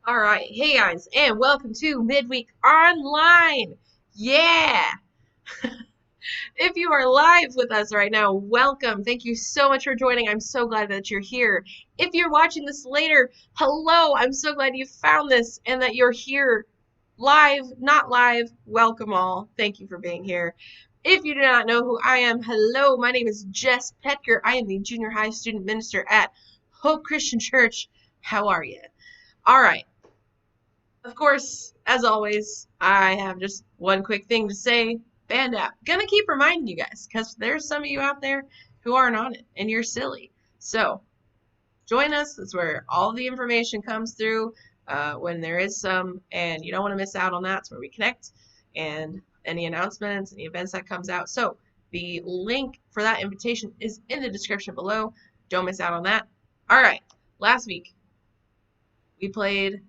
All right. Hey guys, and welcome to Midweek Online. Yeah. If you are live with us right now, welcome. Thank you so much for joining. I'm so glad that you're here. If you're watching this later, hello. I'm so glad you found this and that you're here live, not live. Welcome all. Thank you for being here. If you do not know who I am, hello. My name is Jess Petker. I am the junior high student minister at Hope Christian Church. How are you? All right. Of course, as always, I have just one quick thing to say. Band app. Gonna keep reminding you guys, because there's some of you out there who aren't on it, and you're silly. So, join us. That's where all the information comes through when there is some, and you don't want to miss out on that. It's where we connect, and any announcements, any events that comes out. So, the link for that invitation is in the description below. Don't miss out on that. All right. Last week, we played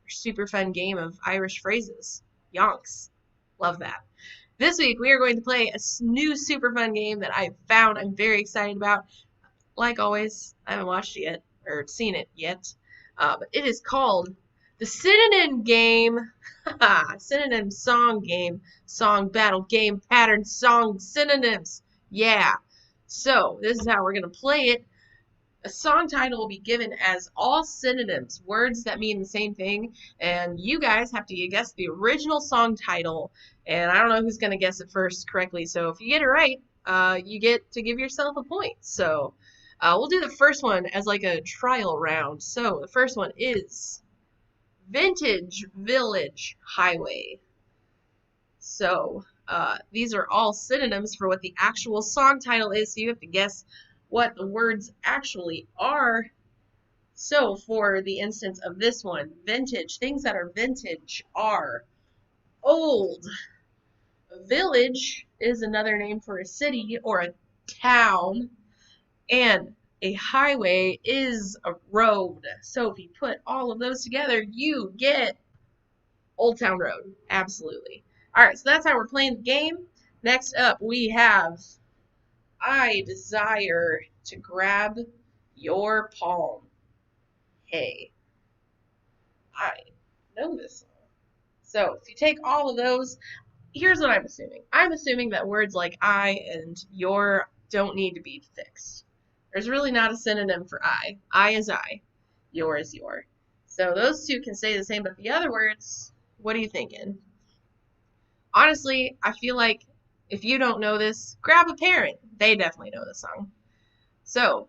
super fun game of Irish phrases. Yonks. Love that. This week, we are going to play a new super fun game that I found I'm very excited about. Like always, I haven't watched it yet, or seen it yet, but it is called the Synonym Game. Synonym Song Game. Song Battle Game Pattern Song Synonyms. Yeah. So, this is how we're going to play it. A song title will be given as all synonyms, words that mean the same thing, and you guys have to guess the original song title, and I don't know who's going to guess it first correctly, so if you get it right, you get to give yourself a point. So we'll do the first one as like a trial round. So the first one is Vintage Village Highway. So these are all synonyms for what the actual song title is, so you have to guess what the words actually are. So for the instance of this one, vintage, things that are vintage are old. A village is another name for a city or a town, and a highway is a road. So if you put all of those together, you get Old Town Road. Absolutely. All right, so that's how we're playing the game. Next up, we have I desire to grab your palm. Hey, I know this song. So if you take all of those, here's what I'm assuming. I'm assuming that words like I and your don't need to be fixed. There's really not a synonym for I. I is I. Your is your. So those two can stay the same, but the other words, what are you thinking? Honestly, I feel like if you don't know this, grab a parent. They definitely know this song. So,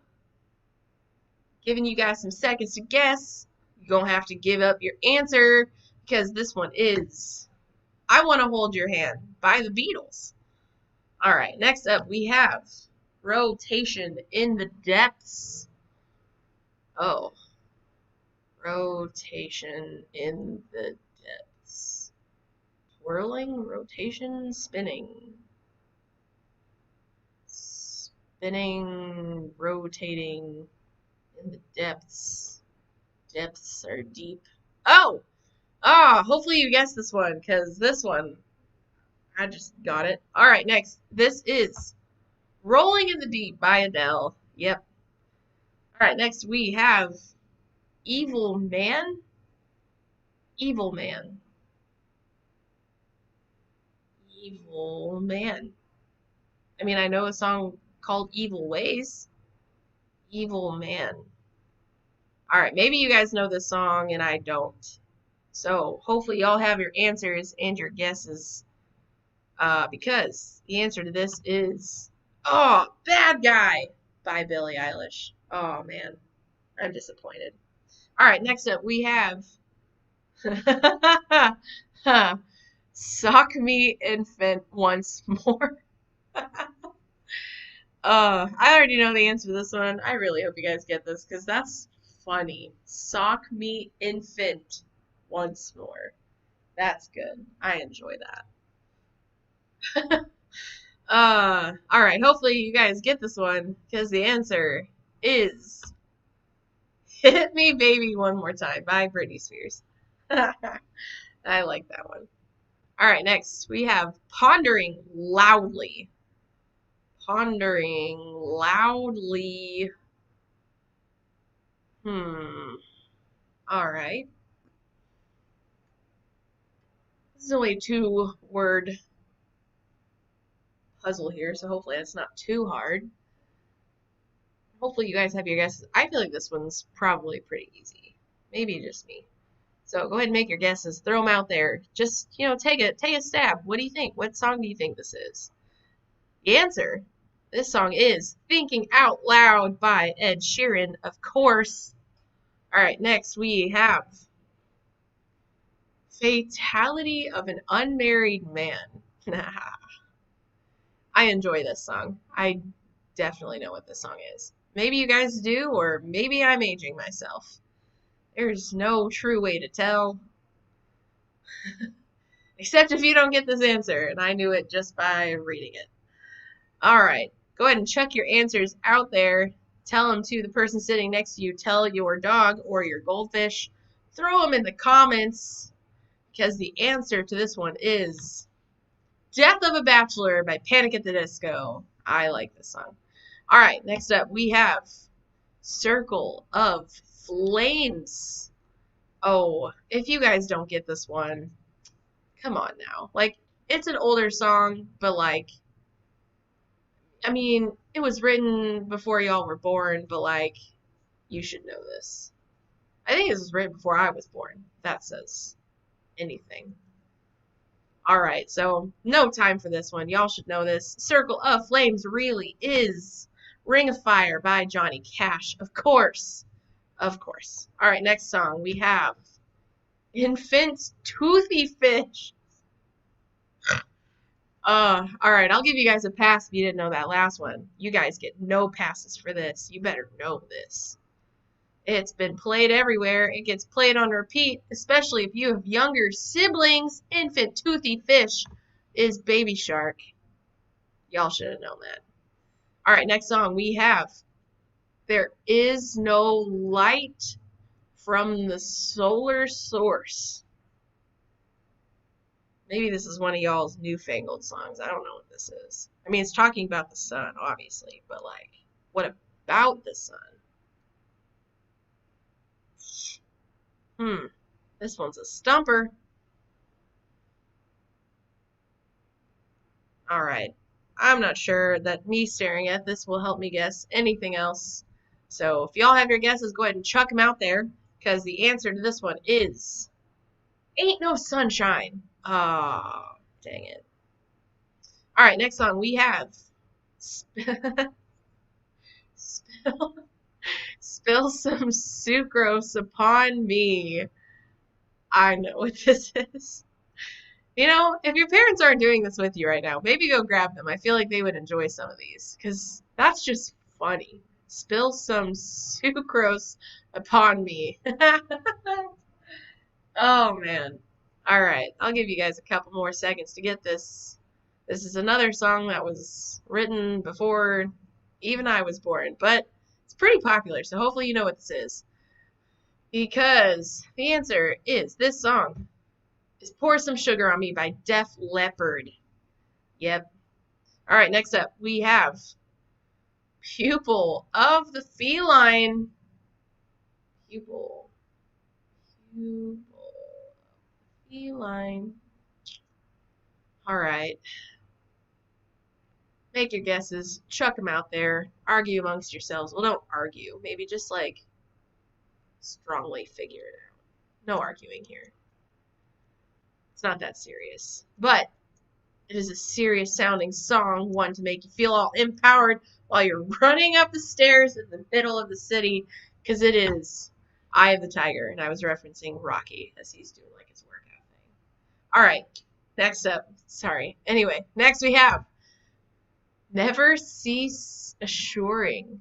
giving you guys some seconds to guess. You're going to have to give up your answer because this one is I Want to Hold Your Hand by the Beatles. All right, next up we have Rotation in the Depths. Oh, Rotation in the Depths. Whirling, rotation, spinning. Spinning, rotating in the depths. Depths are deep. Oh! Hopefully you guessed this one, because this one, I just got it. Alright, next. This is Rolling in the Deep by Adele. Yep. Alright, next we have Evil Man. Evil Man. Evil Man. I mean, I know a song called Evil Ways. Evil Man. Alright, maybe you guys know this song and I don't. So, hopefully y'all have your answers and your guesses. Because the answer to this is Bad Guy by Billie Eilish. Oh, man. I'm disappointed. Alright, next up we have Sock Me Infant Once More. I already know the answer to this one. I really hope you guys get this because that's funny. Sock Me Infant Once More. That's good. I enjoy that. Alright, hopefully you guys get this one because the answer is Hit Me Baby One More Time by Britney Spears. I like that one. Alright, next we have Pondering Loudly. Pondering loudly. Alright. This is only a 2-word puzzle here, so hopefully it's not too hard. Hopefully you guys have your guesses. I feel like this one's probably pretty easy. Maybe just me. So go ahead and make your guesses. Throw them out there. Just, take a stab. What do you think? What song do you think this is? The answer. This song is Thinking Out Loud by Ed Sheeran, of course. Alright, next we have Fatality of an Unmarried Man. I enjoy this song. I definitely know what this song is. Maybe you guys do, or maybe I'm aging myself. There's no true way to tell. Except if you don't get this answer, and I knew it just by reading it. Alright, go ahead and chuck your answers out there. Tell them to the person sitting next to you. Tell your dog or your goldfish. Throw them in the comments, because the answer to this one is Death of a Bachelor by Panic at the Disco. I like this song. Alright, next up we have Circle of Flames. Oh, if you guys don't get this one, come on now. Like, it's an older song, but like, I mean, it was written before y'all were born, but like, you should know this. I think this was written before I was born. That says anything. Alright, so no time for this one. Y'all should know this. Circle of Flames really is Ring of Fire by Johnny Cash, of course. Of course. Alright, next song we have Infant Toothy Fish. Alright, I'll give you guys a pass if you didn't know that last one. You guys get no passes for this. You better know this. It's been played everywhere. It gets played on repeat, especially if you have younger siblings. Infant Toothy Fish is Baby Shark. Y'all should have known that. Alright, next song we have There Is No Light from the Solar Source. Maybe this is one of y'all's newfangled songs. I don't know what this is. I mean, it's talking about the sun, obviously, but like, what about the sun? This one's a stumper. Alright. I'm not sure that me staring at this will help me guess anything else. So if y'all have your guesses, go ahead and chuck them out there, because the answer to this one is Ain't No Sunshine. Ah, dang it. Alright, next song we have Spill Some Sucrose Upon Me. I know what this is. If your parents aren't doing this with you right now, maybe go grab them. I feel like they would enjoy some of these, because that's just funny. Spill some sucrose upon me. Oh, man. Alright, I'll give you guys a couple more seconds to get this. This is another song that was written before even I was born, but it's pretty popular, so hopefully you know what this is. Because the answer is this song is Pour Some Sugar on Me by Def Leppard. Yep. Alright, next up we have Pupil of the Feline. Pupil. Feline. Alright. Make your guesses. Chuck them out there. Argue amongst yourselves. Well, don't argue. Maybe just, like, strongly figure it out. No arguing here. It's not that serious. But it is a serious sounding song, one to make you feel all empowered while you're running up the stairs in the middle of the city, because it is Eye of the Tiger, and I was referencing Rocky as he's doing like his workout thing. Alright, next up. Sorry. Anyway, next we have Never Cease Assuring.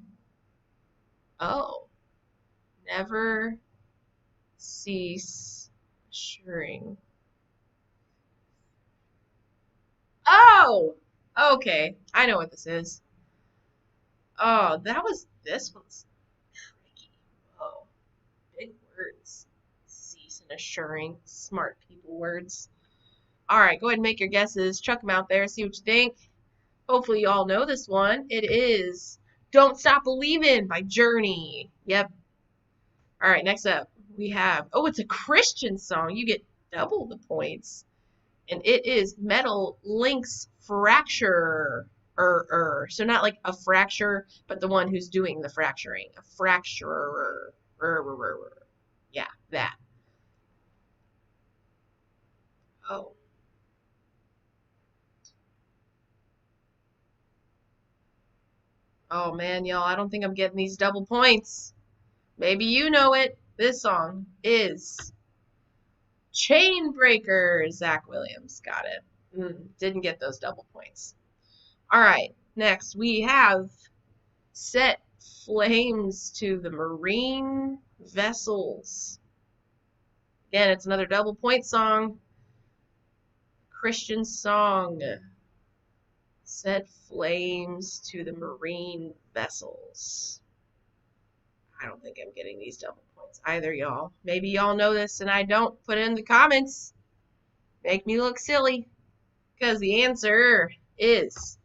Oh. Never Cease Assuring. Oh! Okay. I know what this is. Oh, this one's tricky. Oh. Big words. Cease and assuring. Smart people words. Alright, go ahead and make your guesses. Chuck them out there. See what you think. Hopefully you all know this one. It is Don't Stop Believin' by Journey. Yep. Alright, next up. we have, oh, it's a Christian song. You get double the points. And it is Metal Links Fracture. So not like a fracture, but the one who's doing the fracturing. A fracturer. Yeah, that. Oh. Oh man, y'all, I don't think I'm getting these double points. Maybe you know it. This song is Chain Breaker. Zach Williams. Got it. Didn't get those double points. All right, next we have Set Flames to the Marine Vessels. Again, it's another double point song. Christian song. Set flames to the marine vessels. I don't think I'm getting these double points either, y'all. Maybe y'all know this and I don't. Put it in the comments. Make me look silly. Because the answer is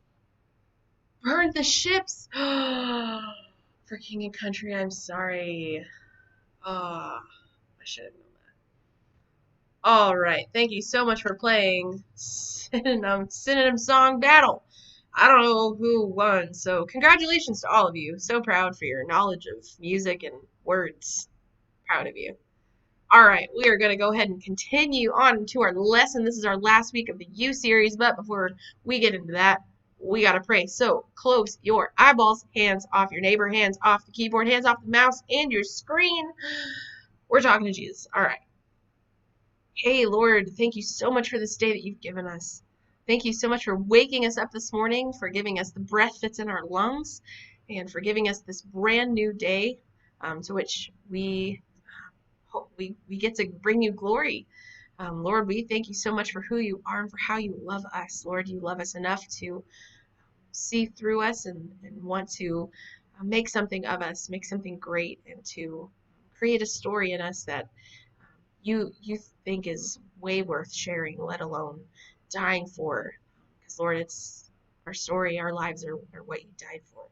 burn the ships. For King and Country, I'm sorry. I should have known that. All right. Thank you so much for playing Synonym Song Battle. I don't know who won, so congratulations to all of you. So proud for your knowledge of music and words. Proud of you. All right, we are going to go ahead and continue on to our lesson. This is our last week of the U series, but before we get into that, we got to pray. So close your eyeballs, hands off your neighbor, hands off the keyboard, hands off the mouse and your screen. We're talking to Jesus. All right. Hey, Lord, thank you so much for this day that you've given us. Thank you so much for waking us up this morning, for giving us the breath that's in our lungs, and for giving us this brand new day to which we get to bring you glory. Lord, we thank you so much for who you are and for how you love us. Lord, you love us enough to see through us and want to make something of us, make something great, and to create a story in us that you think is way worth sharing, let alone dying for. Because, Lord, it's our story, our lives are what you died for.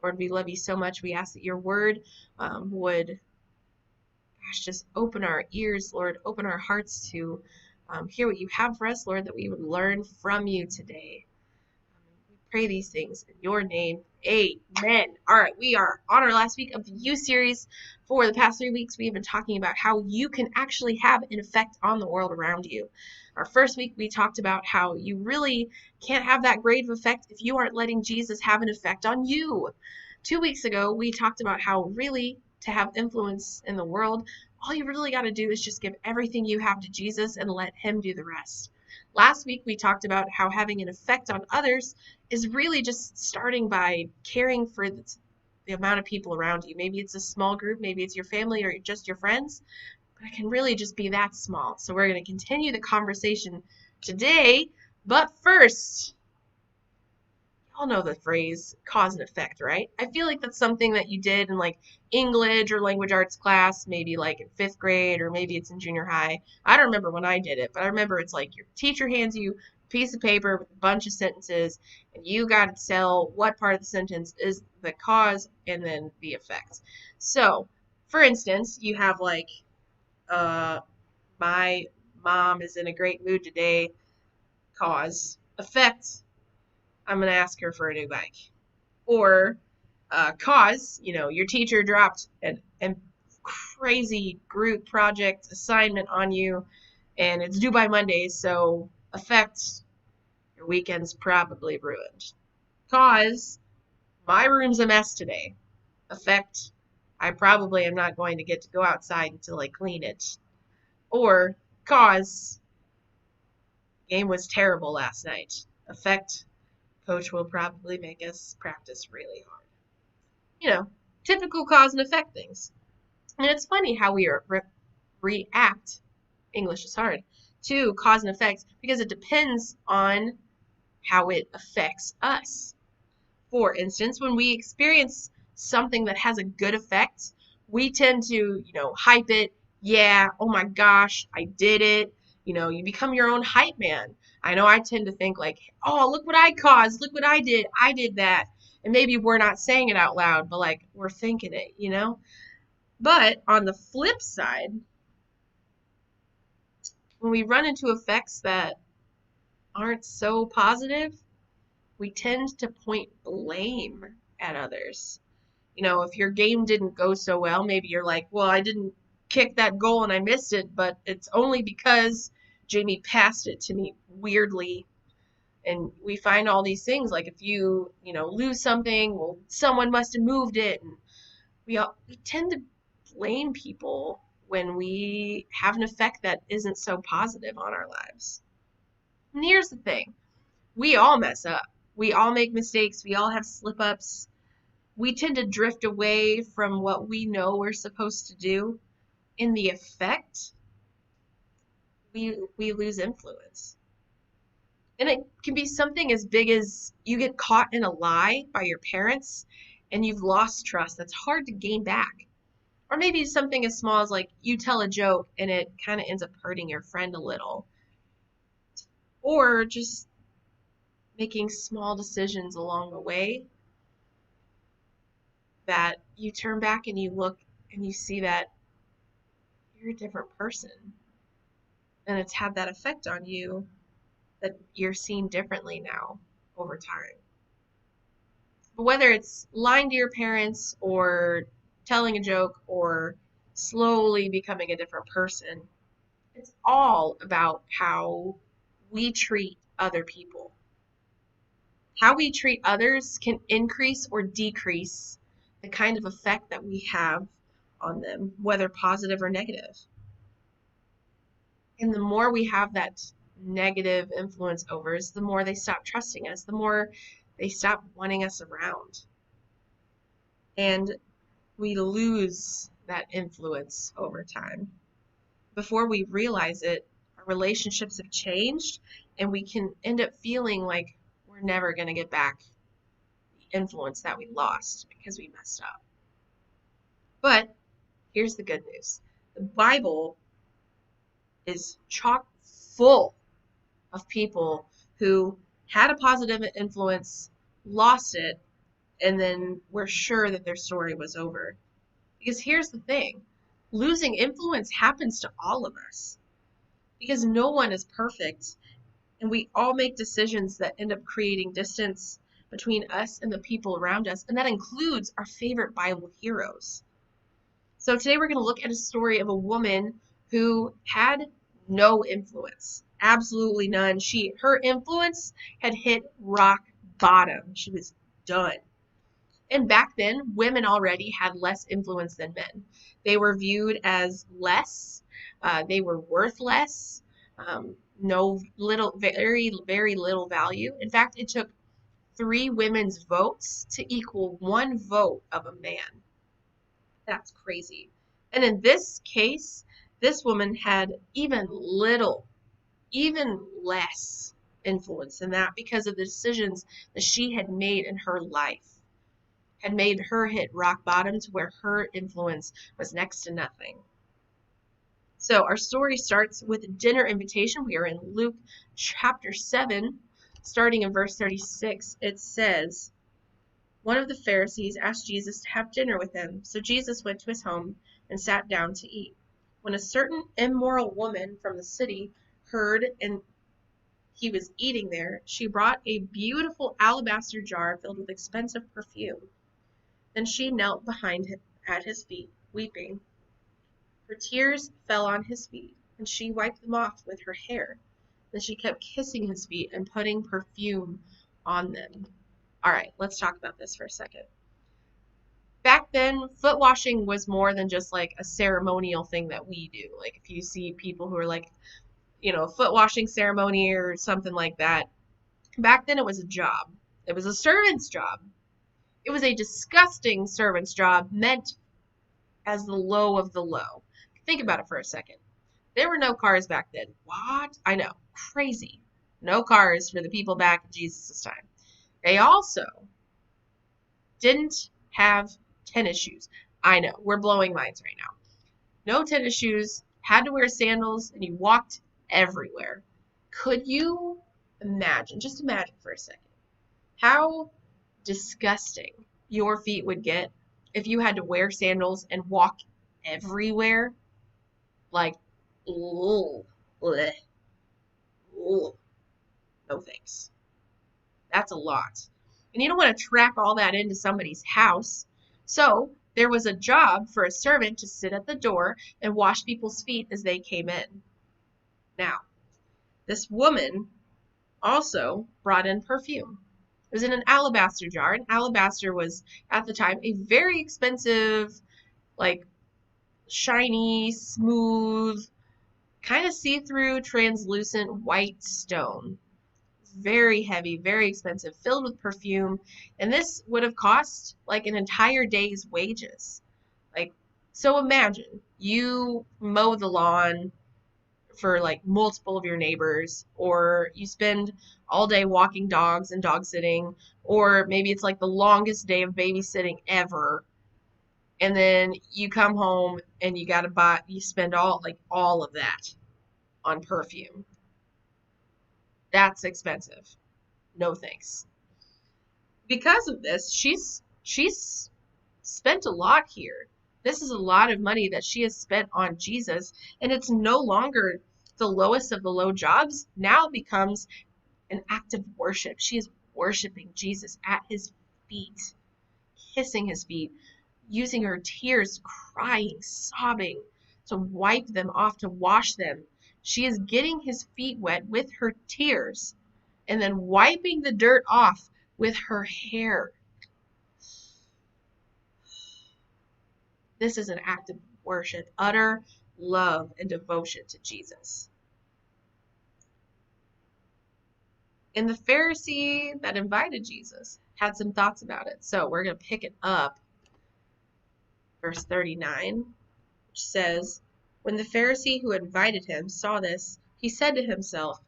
Lord, we love you so much. We ask that your word would just open our ears, Lord, open our hearts to hear what you have for us, Lord, that we would learn from you today. We pray these things in your name. Amen. All right, we are on our last week of the U series. For the past 3 weeks, we've been talking about how you can actually have an effect on the world around you. Our first week, we talked about how you really can't have that great of effect if you aren't letting Jesus have an effect on you. 2 weeks ago, we talked about how really to have influence in the world, all you really got to do is just give everything you have to Jesus and let him do the rest. Last week, we talked about how having an effect on others is really just starting by caring for the amount of people around you. Maybe it's a small group, maybe it's your family or just your friends, but it can really just be that small. So we're going to continue the conversation today, but first, y'all know the phrase cause and effect, right? I feel like that's something that you did in like English or language arts class, maybe like in 5th grade, or maybe it's in junior high. I don't remember when I did it, but I remember it's like your teacher hands you a piece of paper with a bunch of sentences, and you got to tell what part of the sentence is the cause and then the effect. So, for instance, you have like, my mom is in a great mood today, cause, effect, I'm going to ask her for a new bike. Or cause, your teacher dropped an crazy group project assignment on you and it's due by Monday, so effect, your weekend's probably ruined. Cause, my room's a mess today. Effect, I probably am not going to get to go outside until I clean it. Or cause, game was terrible last night. Effect, coach will probably make us practice really hard. Typical cause and effect things. And it's funny how we react, English is hard, to cause and effect because it depends on how it affects us. For instance, when we experience something that has a good effect, we tend to, hype it. Yeah, oh my gosh, I did it. You become your own hype man. I know I tend to think like, oh, look what I caused. Look what I did that. And maybe we're not saying it out loud, but like we're thinking it, But on the flip side, when we run into effects that aren't so positive, we tend to point blame at others. If your game didn't go so well, maybe you're like, well, I didn't kick that goal and I missed it, but it's only because Jamie passed it to me weirdly. And we find all these things like if you lose something, well, someone must have moved it. And we tend to blame people when we have an effect that isn't so positive on our lives. And here's the thing. We all mess up. We all make mistakes. We all have slip ups. We tend to drift away from what we know we're supposed to do. In the effect, we lose influence. And it can be something as big as you get caught in a lie by your parents and you've lost trust. That's hard to gain back. Or maybe something as small as like you tell a joke and it kind of ends up hurting your friend a little. Or just making small decisions along the way that you turn back and you look and you see that you're a different person. And it's had that effect on you that you're seen differently now over time. But whether it's lying to your parents or telling a joke or slowly becoming a different person, it's all about how we treat other people. How we treat others can increase or decrease the kind of effect that we have on them, whether positive or negative. And the more we have that negative influence over us, the more they stop trusting us, the more they stop wanting us around. And we lose that influence over time. Before we realize it, our relationships have changed and we can end up feeling like we're never going to get back the influence that we lost because we messed up. But here's the good news. The Bible is chock full of people who had a positive influence, lost it, and then were sure that their story was over. Because here's the thing. Losing influence happens to all of us. Because no one is perfect. And we all make decisions that end up creating distance between us and the people around us. And that includes our favorite Bible heroes. So today we're going to look at a story of a woman who had no influence. Absolutely none. Her influence had hit rock bottom. She was done. And back then, women already had less influence than men. They were viewed as less. They were worth less. Very, very little value. In fact, it took 3 women's votes to equal 1 vote of a man. That's crazy. And in this case, this woman had even less influence than that because of the decisions that she had made in her life. Had made her hit rock bottom to where her influence was next to nothing. So our story starts with a dinner invitation. We are in Luke chapter 7, starting in verse 36. It says, one of the Pharisees asked Jesus to have dinner with him. So Jesus went to his home and sat down to eat. When a certain immoral woman from the city heard and he was eating there, she brought a beautiful alabaster jar filled with expensive perfume. Then she knelt behind him at his feet, weeping. Her tears fell on his feet, and she wiped them off with her hair. Then she kept kissing his feet and putting perfume on them. All right, let's talk about this for a second. Back then, foot washing was more than just like a ceremonial thing that we do. Like if you see people who are like, a foot washing ceremony or something like that, back then it was a job. It was a servant's job. It was a disgusting servant's job meant as the low of the low. Think about it for a second. There were no cars back then. What? I know. Crazy. No cars for the people back in Jesus' time. They also didn't have tennis shoes. I know. We're blowing minds right now. No tennis shoes. Had to wear sandals, and you walked everywhere. Could you imagine? Just imagine for a second. How disgusting your feet would get if you had to wear sandals and walk everywhere. Like, ugh, bleh, ugh, no thanks. That's a lot. And you don't want to track all that into somebody's house. So there was a job for a servant to sit at the door and wash people's feet as they came in. Now, this woman also brought in perfume. It was in an alabaster jar, and alabaster was, at the time, a very expensive, like, shiny, smooth, kind of see-through, translucent white stone. Very heavy, very expensive, filled with perfume, and this would have cost like an entire day's wages. Like, so imagine you mow the lawn for like multiple of your neighbors, or you spend all day walking dogs and dog sitting, or maybe it's like the longest day of babysitting ever, and then you come home and you spend all of that on perfume. That's expensive. No thanks. Because of this, she's spent a lot here. This is a lot of money that she has spent on Jesus, and it's no longer the lowest of the low jobs. Now it becomes an act of worship. She is worshiping Jesus at his feet, kissing his feet, using her tears, crying, sobbing to wipe them off, to wash them. She is getting his feet wet with her tears and then wiping the dirt off with her hair. This is an act of worship, utter love and devotion to Jesus. And the Pharisee that invited Jesus had some thoughts about it. So we're going to pick it up. Verse 39, which says, when the Pharisee who invited him saw this, he said to himself,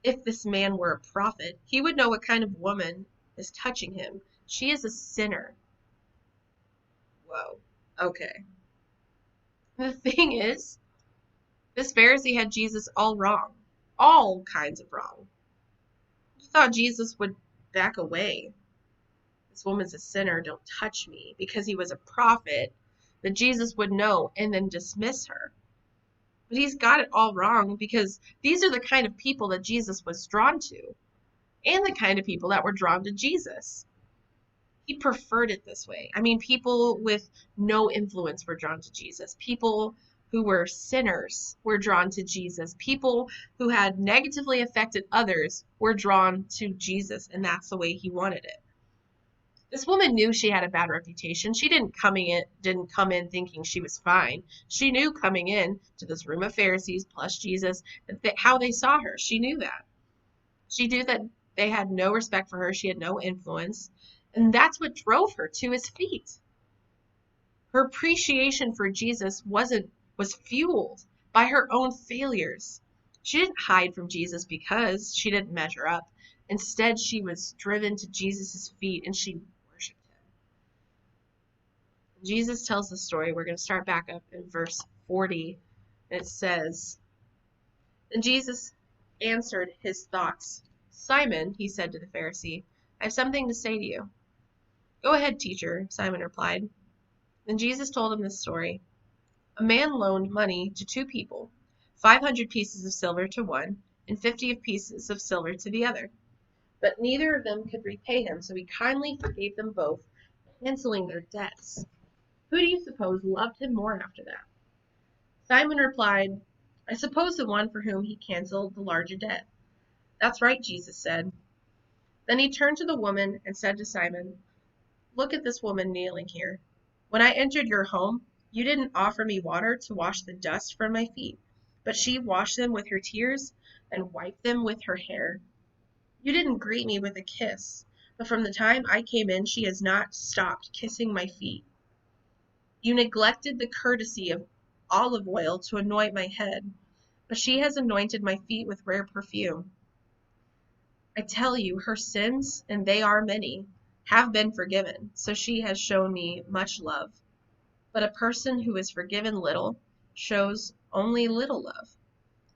if this man were a prophet, he would know what kind of woman is touching him. She is a sinner. Whoa. Okay. The thing is, this Pharisee had Jesus all wrong. All kinds of wrong. He thought Jesus would back away. This woman's a sinner, don't touch me, because he was a prophet, that Jesus would know and then dismiss her. But he's got it all wrong, because these are the kind of people that Jesus was drawn to, and the kind of people that were drawn to Jesus. He preferred it this way. I mean, people with no influence were drawn to Jesus. People who were sinners were drawn to Jesus. People who had negatively affected others were drawn to Jesus, and that's the way he wanted it. This woman knew she had a bad reputation. She didn't come in thinking she was fine. She knew coming in to this room of Pharisees plus Jesus how they saw her. She knew that. She knew that they had no respect for her. She had no influence. And that's what drove her to his feet. Her appreciation for Jesus was fueled by her own failures. She didn't hide from Jesus because she didn't measure up. Instead, she was driven to Jesus' feet and she worshiped him. Jesus tells the story. We're going to start back up in verse 40. And it says, and Jesus answered his thoughts. Simon, he said to the Pharisee, I have something to say to you. Go ahead, teacher, Simon replied. Then Jesus told him this story. A man loaned money to two people, 500 pieces of silver to one, and 50 pieces of silver to the other. But neither of them could repay him, so he kindly forgave them both, canceling their debts. Who do you suppose loved him more after that? Simon replied, I suppose the one for whom he canceled the larger debt. That's right, Jesus said. Then he turned to the woman and said to Simon, look at this woman kneeling here. When I entered your home, you didn't offer me water to wash the dust from my feet, but she washed them with her tears and wiped them with her hair. You didn't greet me with a kiss, but from the time I came in, she has not stopped kissing my feet. You neglected the courtesy of olive oil to anoint my head, but she has anointed my feet with rare perfume. I tell you, her sins, and they are many, have been forgiven, so she has shown me much love. But a person who is forgiven little shows only little love.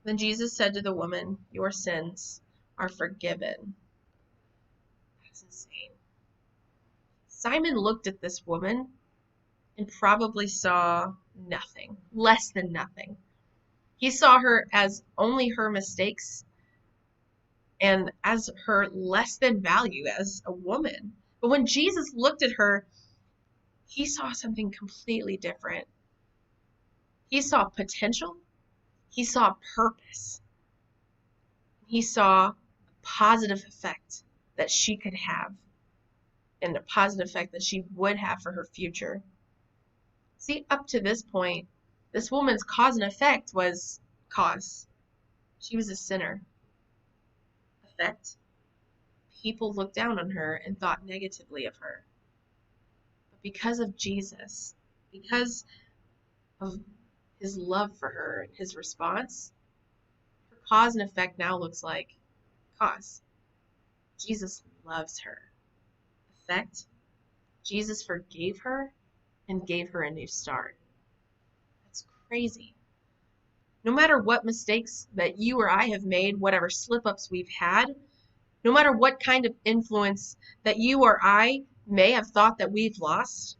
Then Jesus said to the woman, your sins are forgiven. That's insane. Simon looked at this woman and probably saw nothing, less than nothing. He saw her as only her mistakes and as her less than value as a woman. But when Jesus looked at her, he saw something completely different. He saw potential. He saw purpose. He saw a positive effect that she could have and a positive effect that she would have for her future. See, up to this point, this woman's cause and effect was cause. She was a sinner. Effect. People looked down on her and thought negatively of her. But because of Jesus, because of his love for her and his response, her cause and effect now looks like cause. Jesus loves her. Effect. Jesus forgave her and gave her a new start. That's crazy. No matter what mistakes that you or I have made, whatever slip-ups we've had, no matter what kind of influence that you or I may have thought that we've lost,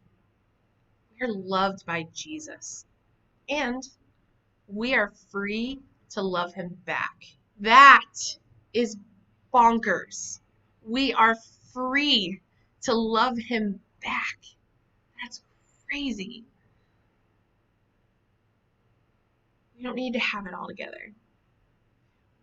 we're loved by Jesus. And we are free to love him back. That is bonkers. We are free to love him back. That's crazy. We don't need to have it all together.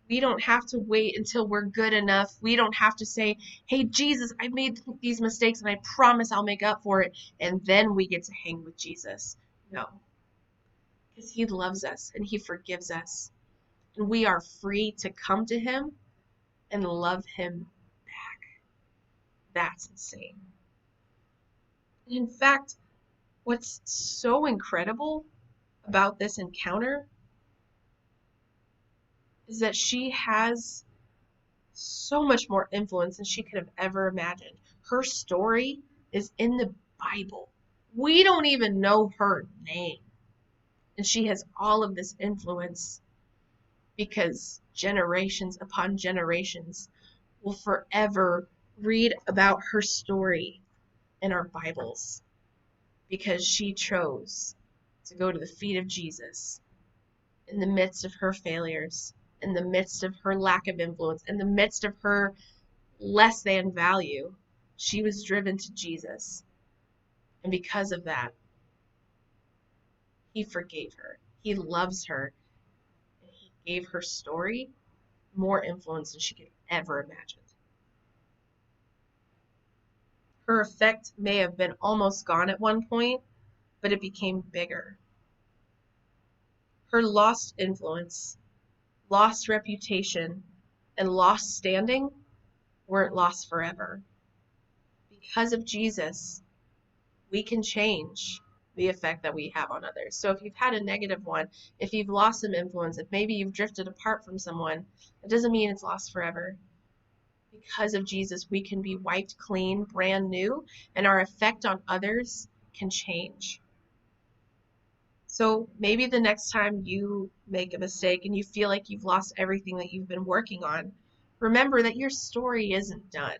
We don't have to wait until we're good enough. We don't have to say, hey, Jesus, I made these mistakes and I promise I'll make up for it. And then we get to hang with Jesus. No. Because he loves us and he forgives us. And we are free to come to him and love him back. That's insane. And in fact, what's so incredible about this encounter is that she has so much more influence than she could have ever imagined. Her story is in the Bible. We don't even know her name. And she has all of this influence because generations upon generations will forever read about her story in our Bibles because she chose to go to the feet of Jesus in the midst of her failures, in the midst of her lack of influence, in the midst of her less than value. She was driven to Jesus. And because of that, he forgave her. He loves her. And he gave her story more influence than she could ever imagine. Her effect may have been almost gone at one point, but it became bigger. Her lost influence, lost reputation, and lost standing weren't lost forever. Because of Jesus, we can change the effect that we have on others. So if you've had a negative one, if you've lost some influence, if maybe you've drifted apart from someone, it doesn't mean it's lost forever. Because of Jesus, we can be wiped clean, brand new, and our effect on others can change. So maybe the next time you make a mistake and you feel like you've lost everything that you've been working on, remember that your story isn't done.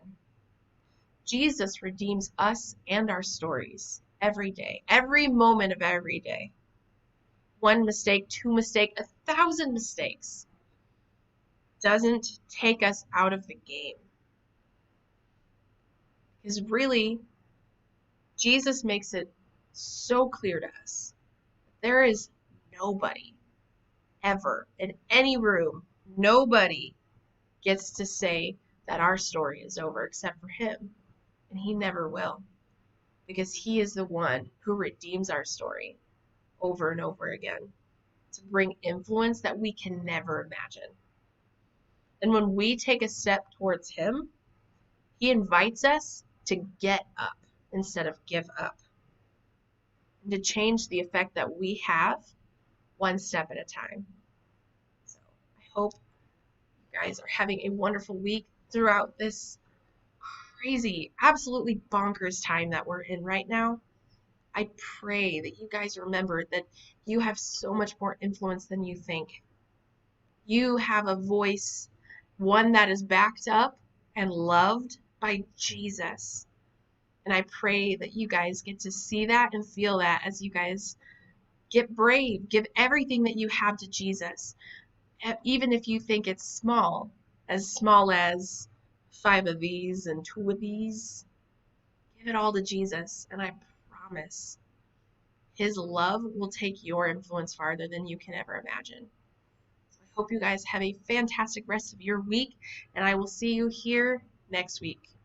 Jesus redeems us and our stories every day, every moment of every day. One mistake, two mistakes, 1,000 mistakes doesn't take us out of the game. Because really, Jesus makes it so clear to us. There is nobody ever in any room, nobody gets to say that our story is over except for him. And he never will. Because he is the one who redeems our story over and over again to bring influence that we can never imagine. And when we take a step towards him, he invites us to get up instead of give up. And to change the effect that we have one step at a time. So I hope you guys are having a wonderful week throughout this crazy, absolutely bonkers time that we're in right now. I pray that you guys remember that you have so much more influence than you think. You have a voice, one that is backed up and loved by Jesus. And I pray that you guys get to see that and feel that as you guys get brave. Give everything that you have to Jesus. Even if you think it's small as 5 of these and 2 of these. Give it all to Jesus, and I promise his love will take your influence farther than you can ever imagine. So I hope you guys have a fantastic rest of your week, and I will see you here next week.